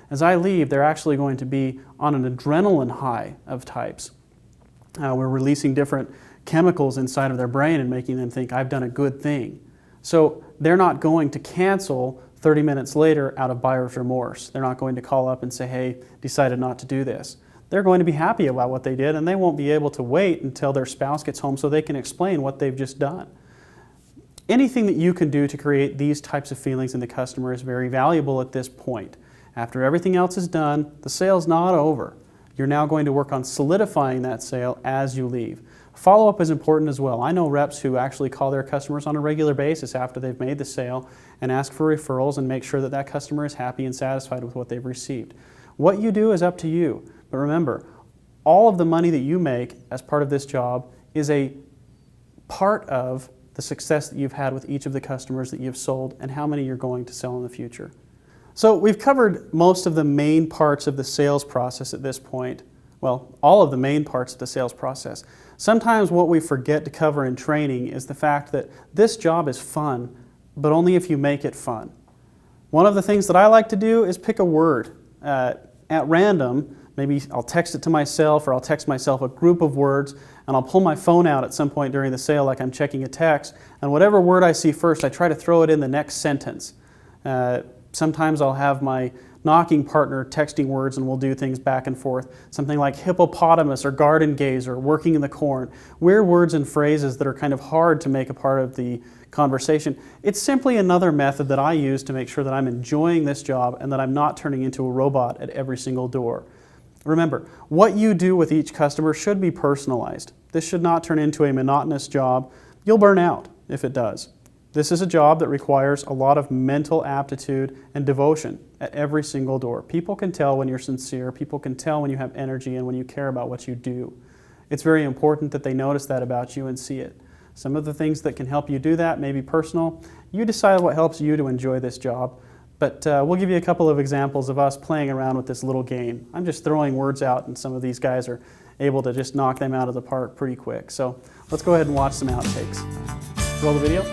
As I leave, they're actually going to be on an adrenaline high of types. We're releasing different chemicals inside of their brain and making them think, I've done a good thing. So they're not going to cancel 30 minutes later out of buyer's remorse. They're not going to call up and say, hey, decided not to do this. They're going to be happy about what they did, and they won't be able to wait until their spouse gets home so they can explain what they've just done. Anything that you can do to create these types of feelings in the customer is very valuable at this point. After everything else is done, the sale's not over. You're now going to work on solidifying that sale as you leave. Follow-up is important as well. I know reps who actually call their customers on a regular basis after they've made the sale and ask for referrals and make sure that that customer is happy and satisfied with what they've received. What you do is up to you. But remember, all of the money that you make as part of this job is a part of the success that you've had with each of the customers that you've sold and how many you're going to sell in the future. So we've covered most of the main parts of the sales process at this point. Well, all of the main parts of the sales process. Sometimes what we forget to cover in training is the fact that this job is fun, but only if you make it fun. One of the things that I like to do is pick a word at random. Maybe I'll text it to myself, or I'll text myself a group of words, and I'll pull my phone out at some point during the sale like I'm checking a text, and whatever word I see first, I try to throw it in the next sentence. Sometimes I'll have my knocking partner texting words and we'll do things back and forth. Something like hippopotamus or garden gazer, working in the corn. Weird words and phrases that are kind of hard to make a part of the conversation. It's simply another method that I use to make sure that I'm enjoying this job and that I'm not turning into a robot at every single door. Remember, what you do with each customer should be personalized. This should not turn into a monotonous job. You'll burn out if it does. This is a job that requires a lot of mental aptitude and devotion at every single door. People can tell when you're sincere, people can tell when you have energy and when you care about what you do. It's very important that they notice that about you and see it. Some of the things that can help you do that may be personal. You decide what helps you to enjoy this job, but we'll give you a couple of examples of us playing around with this little game. I'm just throwing words out and some of these guys are able to just knock them out of the park pretty quick. So let's go ahead and watch some outtakes. Roll the video.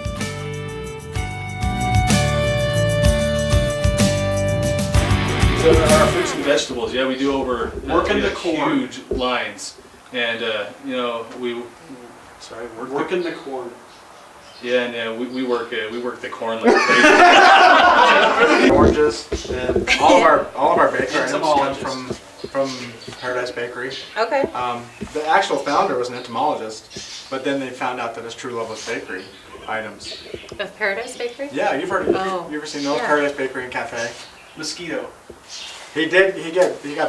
So our fruits and vegetables, yeah, we do over Working the corn. huge lines, and you know Working the corn. Yeah, and we work the corn like crazy. Oranges, and all of our bakery items come from Paradise Bakery. Okay. The actual founder was an entomologist, but then they found out that his true love was bakery items. Of Paradise Bakery? Yeah, you've heard of Oh. you ever seen those? Yeah. Paradise Bakery and Cafe. Mosquito. He got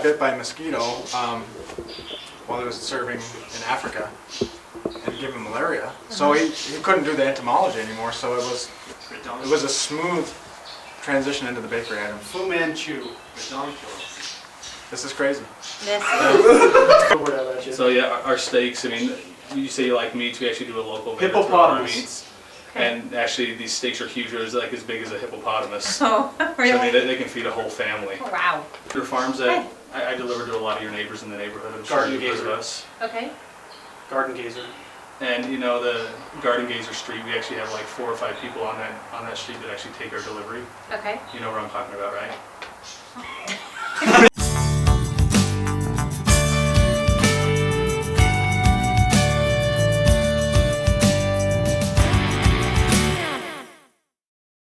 bit by a mosquito while he was serving in Africa, and it gave him malaria. So he couldn't do the entomology anymore. So it was a smooth transition into the bakery item. Fu Manchu. This is crazy. This is. So yeah, our steaks. I mean, you say you like meats. We actually do a local vendor for our Hippopotamus. meats. And actually, these steaks are huge. They're like as big as a hippopotamus. Oh, really? So I mean, they can feed a whole family. Oh, wow. There are farms that I deliver to a lot of your neighbors in the neighborhood. I'm sure you've heard of us. Okay. Garden gazer. And you know, the Garden Gazer Street, we actually have like 4 or 5 people on that street that actually take our delivery. Okay. You know what I'm talking about, right?